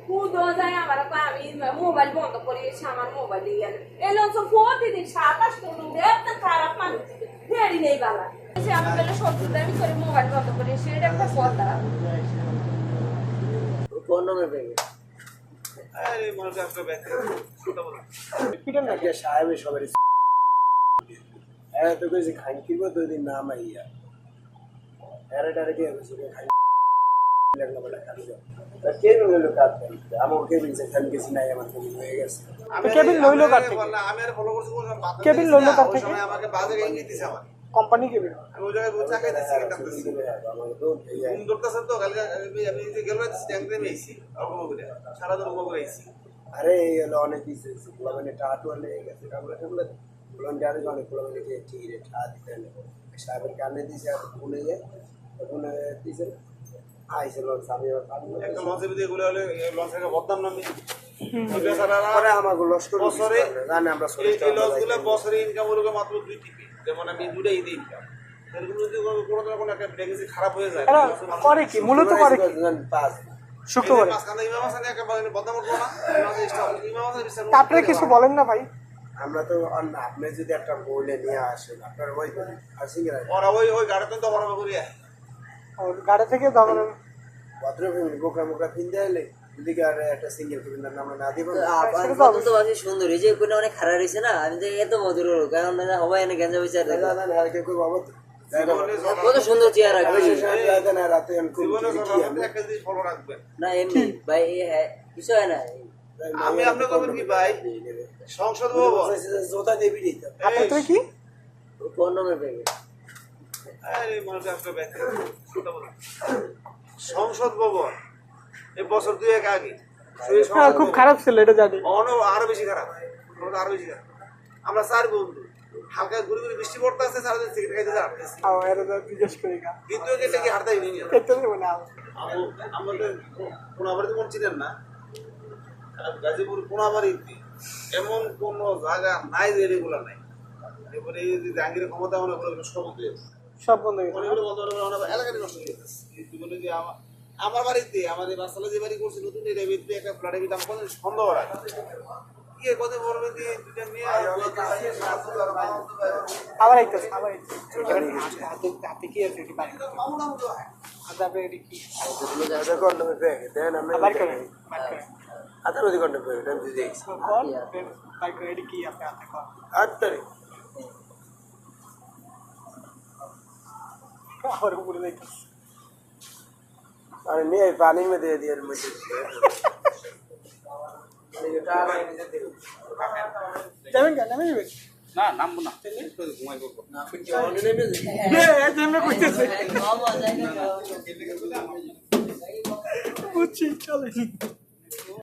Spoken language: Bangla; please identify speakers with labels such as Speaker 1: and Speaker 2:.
Speaker 1: কুদো যায় আমার তো আমি মোবাইল বন্ধ করে এসে আমার মোবাইল দিয়ে এলো তো প্রতিদিন 7-8 জন একটা খারাপ মানুষ ফেরি নেই বালা সে আমি বলে সত্যি আমি করে মোবাইল বন্ধ করে এসে এটা একটা কথা
Speaker 2: কোন নামে পেয়ে
Speaker 3: আরে মনে হয় আপনার ব্যাগ শুটা বলা
Speaker 2: পিটার না কে সাহেব সবারই এত কইছে খানকির মতো দিন নাম আইয়া এরা ডাইরেক্ট কইছে খানকি লাগলা বড় খালি তা কে লইলো কাট আমার কেবিন সে খান কিছু নাই আমার কেবিন হয়ে গেছে
Speaker 4: কেবিন লইলো কাট থেকে
Speaker 3: আমি আর ফলো করছি কোন
Speaker 4: কেবিন লইলো কাট থেকে
Speaker 3: সময় আমাকে বাজারে এনে দিছে আমার
Speaker 4: কোম্পানি কেবিন
Speaker 3: আমি ওই জায়গায় বসে খাই দিছি কাটতেছি
Speaker 2: আমার তো
Speaker 3: ঘুম ধরতেছে তো কালকে আমি যে গেল ট্যাঙ্ক দিয়ে মেইছি অল্প করে সারা দিন অল্প করে আইছি
Speaker 2: আরে এলো অনেক কিছু মানে টাটু হয়ে গেছে আমরা আমরা বললাম জানি অনেক মানে যে ঠিক রে টা দিতে সাহেবের কানে দিছে আর ভুলে যায় তখন দিছে আইছে লোক সামনে
Speaker 3: একটা লঞ্চে দিয়ে গুলো হলে লঞ্চ থেকে বদনাম নামি বেচারারা
Speaker 2: পরে আমাকে লস করে
Speaker 3: বছরে
Speaker 2: জানে আমরা
Speaker 3: এই লঞ্চগুলো বছরে ইনকাম হলো মাত্র 2 টিপি যেমন আমি দুটাই দিই ইনকাম এরকম যদি কোনো একটা প্রেগনেন্সি খারাপ হয়ে যায়
Speaker 4: এরা করে কি মূলত করে কি
Speaker 2: পাঁচ
Speaker 4: শুক্রবার
Speaker 3: মাঝখানে ইমাম হাসান একটা বদনাম করবো না ইমাম হাসান বিচার
Speaker 4: আপনি কিছু বলেন না ভাই
Speaker 2: আমরা তো আপনি যদি একটা বইলে নিয়ে আসেন আপনার ওই আসি না
Speaker 3: ওরা ওই গাড়িতে তো বড় করে
Speaker 4: গাড়ি থেকে ধরেন
Speaker 2: ভদ্র ফ্যামিলি বোকরা মোকরা কিনতে এলে এদিকে আর একটা সিঙ্গেল ফ্যামিলির নাম না দিব
Speaker 5: তো বাকি সুন্দর এই যে কোনো অনেক খারাপ হয়েছে না আমি দেখি এত মধুর হলো কারণ হবাই এনে গেঞ্জা বিচার কত সুন্দর চেয়ার রাখবে
Speaker 2: রাতে
Speaker 3: একটা জিনিস ফলো রাখবেন
Speaker 5: না এমনি ভাই বিষয় না
Speaker 3: আমি আপনি করবেন কি ভাই সংসদ ভবন
Speaker 2: জোতা দেবি দিতে
Speaker 4: আপনি তুই কি
Speaker 5: কোন নামে পেয়ে
Speaker 3: আরে মনে হয় আপনার ব্যাগ শুটা বলা সংসদ ভবন এই বছর 2-1 আগে
Speaker 4: খুব খারাপ ছিল এটা জানি
Speaker 3: আরো বেশি খারাপ আরো বেশি খারাপ আমরা 4 বন্ধু হালকা ঘুরে ঘুরে বৃষ্টি পড়তে আসছে সারাদিন সিগারেট খাইতে যাচ্ছি
Speaker 4: এরা জিজ্ঞেস করি না
Speaker 3: দ্বিতীয় গেটে কি হারতাই নেই
Speaker 4: এটা মানে
Speaker 3: আমাদের কোনাবাড়িতে মন ছিলেন না গাজীপুর কোনাবাড়িতে এমন কোন জায়গা নাই যে রেগুলার নাই এবারে এই যে জাহাঙ্গীরের ক্ষমতা মনে করে সব দিয়েছে
Speaker 4: সব বন্ধ হয়ে
Speaker 3: অনেকগুলো বন্ধ এলাকাটি নষ্ট হয়ে গেছে বলে যে আমার বাড়িতে আমাদের বাসালা যে বাড়ি করছে নতুন এই রেবিতে একটা ফ্ল্যাটের দাম কত সন্দেহ রাখে কি কত বলবে দিয়ে দুটা নিয়ে
Speaker 4: আবার আইতেছে হাতে কি আছে এটি বাইরে তারপরে এটি কি
Speaker 2: দেন আমি
Speaker 4: আবার করে
Speaker 2: আধার অধিক ঘন্টা পেয়ে দিদি
Speaker 4: বাইক এটি কি আপনি হাতে কর
Speaker 2: 8 তারিখ
Speaker 4: আবার উপরে যাইতেছে
Speaker 2: अरे नहीं पानी में दे दिया मुझे
Speaker 4: যাবেন কেন নেমে যাবেন
Speaker 3: না নামবো না ঘুমাই করবো না
Speaker 4: বুঝছি চলে